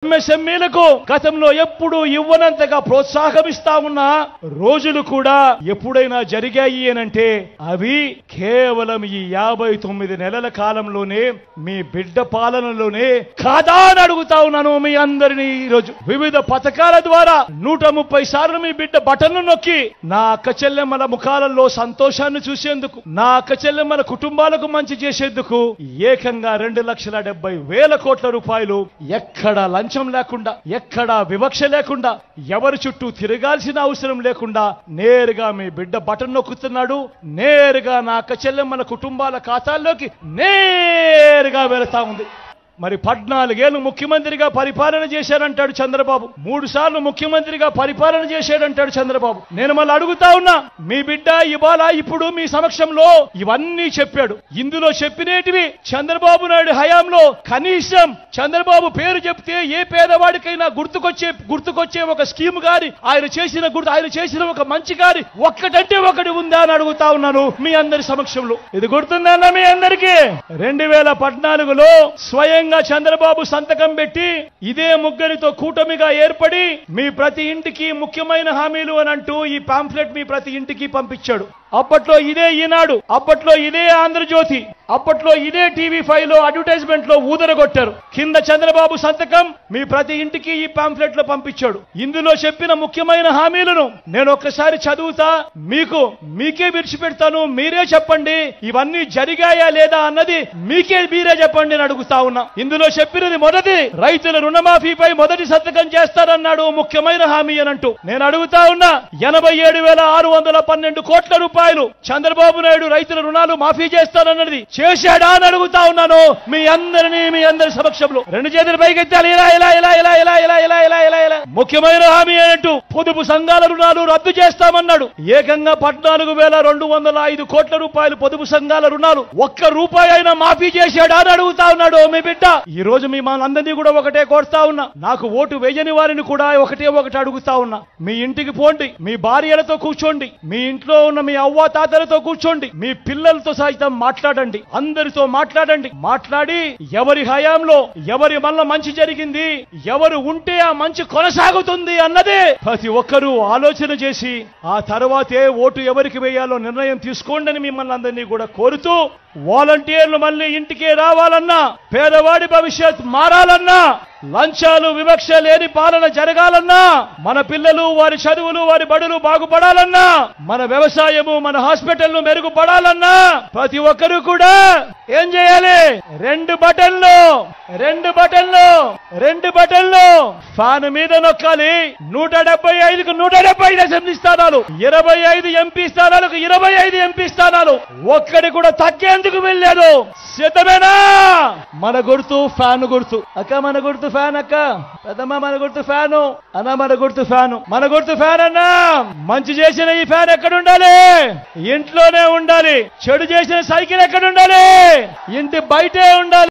ఎంఎస్ఎంఈలకు గతంలో ఎప్పుడు ఇవ్వనంతగా ప్రోత్సాహమిస్తా ఉన్న రోజులు కూడా ఎప్పుడైనా జరిగాయి అనంటే అవి కేవలం ఈ 59 నెలల కాలంలోనే మీ బిడ్డ పాలనలోనే కాదా అని అడుగుతా ఉన్నాను మీ అందరినీ. ఈరోజు వివిధ పథకాల ద్వారా 130 సార్లు మీ బిడ్డ బటన్ను నొక్కి నా అక్క చెల్లెమ్మల ముఖాలలో సంతోషాన్ని చూసేందుకు, నా అక్క చెల్లెమ్మల కుటుంబాలకు మంచి చేసేందుకు ఏకంగా 2,70,000 కోట్ల రూపాయలు ఎక్కడ లంచం లేకుండా, ఎక్కడా వివక్ష లేకుండా, ఎవరి చుట్టూ తిరగాల్సిన అవసరం లేకుండా నేరుగా మీ బిడ్డ బటన్ నొక్కుతున్నాడు. నేరుగా నా అక్క చెల్లెమ్మల కుటుంబాల ఖాతాల్లోకి నేరుగా వెళతా ఉంది. మరి 14 ఏళ్లు ముఖ్యమంత్రిగా పరిపాలన చేశారంటాడు చంద్రబాబు, 3 సార్లు ముఖ్యమంత్రిగా పరిపాలన చేశాడంటాడు చంద్రబాబు. నేను మళ్ళీ అడుగుతా ఉన్నా, మీ బిడ్డ ఇవాళ ఇప్పుడు మీ సమక్షంలో ఇవన్నీ చెప్పాడు. ఇందులో చెప్పినేటివి చంద్రబాబు నాయుడు హయాంలో కనీసం చంద్రబాబు పేరు చెప్తే ఏ పేదవాడికైనా గుర్తుకొచ్చే ఒక స్కీమ్ గాని, ఆయన చేసిన ఒక మంచి గాని ఒక్కటంటే ఒకటి ఉందా అని అడుగుతా ఉన్నాను మీ అందరి సమక్షంలో. ఇది గుర్తుందన్నా మీ అందరికీ? 2014లో స్వయంగా చంద్రబాబు సంతకం పెట్టి ఇదే ముగ్గురితో కూటమిగా ఏర్పడి మీ ప్రతి ఇంటికి ముఖ్యమైన హామీలు అని అంటూ ఈ పాంఫ్లెట్ మీ ప్రతి ఇంటికి పంపించాడు. అప్పట్లో ఇదే ఈనాడు, అప్పట్లో ఇదే ఆంధ్రజ్యోతి, అప్పట్లో ఇదే టీవీ5 లో అడ్వర్టైజ్మెంట్ లో ఊదరగొట్టారు. కింద చంద్రబాబు సంతకం మీ ప్రతి ఇంటికి ఈ పాంఫ్లెట్ లో పంపించాడు. ఇందులో చెప్పిన ముఖ్యమైన హామీలను నేను ఒక్కసారి చదువుతా, మీకే విడిచిపెడతాను. మీరే చెప్పండి ఇవన్నీ జరిగాయా లేదా అన్నది మీరే చెప్పండి అని అడుగుతా ఉన్నా. ఇందులో చెప్పినది మొదటి, రైతుల రుణమాఫీపై మొదటి సంతకం చేస్తారన్నాడు ముఖ్యమైన హామీ అనంటూ. నేను అడుగుతా ఉన్నా, 87,612 కోట్ల రూపాయలు చంద్రబాబు నాయుడు రైతుల రుణాలు మాఫీ చేస్తానన్నది చేశాడా అని అడుగుతా ఉన్నాను మీ అందరి సమక్షంలో. 2 చేతులు పైకెత్తాలి. ముఖ్యమైన హామీ అంటూ పొదుపు సంఘాల రుణాలు రద్దు చేస్తామన్నాడు. ఏకంగా 14,205 కోట్ల రూపాయలు పొదుపు సంఘాల రుణాలు ఒక్క రూపాయి అయినా మాఫీ చేశాడా అని అడుగుతా ఉన్నాడు మీ బిడ్డ. ఈ రోజు మీ అందరినీ కూడా ఒకటే కోరుతా ఉన్నా, నాకు ఓటు వేయని వారిని కూడా ఒకటి అడుగుతా ఉన్నా. మీ ఇంటికి పోండి, మీ భార్యలతో కూర్చోండి, మీ ఇంట్లో ఉన్న మీ అవ్వ తాతలతో కూర్చోండి, మీ పిల్లలతో సైతం మాట్లాడండి, అందరితో మాట్లాడి ఎవరి హయాంలో ఎవరి వల్ల మంచి జరిగింది, ఎవరు ఉంటే ఆ మంచి కొనసాగుతుంది అన్నదే ప్రతి ఒక్కరూ ఆలోచన చేసి ఆ తర్వాతే ఓటు ఎవరికి వేయాలో నిర్ణయం తీసుకోండి అని మిమ్మల్ని అందరినీ కూడా కోరుతూ, వాలంటీర్లు మళ్ళీ ఇంటికే రావాలన్నా, పేదవాడి భవిష్యత్ మారాలన్నా, లంచాలు వివక్ష లేని పాలన జరగాలన్నా, మన పిల్లలు వారి చదువులు వారి బడులు బాగుపడాలన్నా, మన వ్యవసాయము మన హాస్పిటల్ను మెరుగుపడాలన్నా ప్రతి ఒక్కరూ కూడా ఏం చేయాలి? 2 బటన్లు ఫ్యాన్ మీద నొక్కాలి. 175కు 175 అసెంబ్లీ స్థానాలు, 25 ఎంపీ స్థానాలకు 25 ఎంపీ స్థానాలు, ఒక్కడి కూడా తగ్గేందుకు వెళ్ళలేదు. సిద్ధమేనా? మన గుర్తు ఫ్యాన్ గుర్తు. అక్క మన గుర్తు ఫ్యాన్, అక్క పెద్దమ్మ మన గుర్తు ఫ్యాను, అన్న మన గుర్తు ఫ్యాన్ అన్నా. మంచి చేసిన ఈ ఫ్యాన్ ఎక్కడ ఉండాలి? ఇంట్లోనే ఉండాలి. చెడు చేసిన సైకిల్ ఎక్కడ ఉండాలి? ఇంటి బయటే ఉండాలి.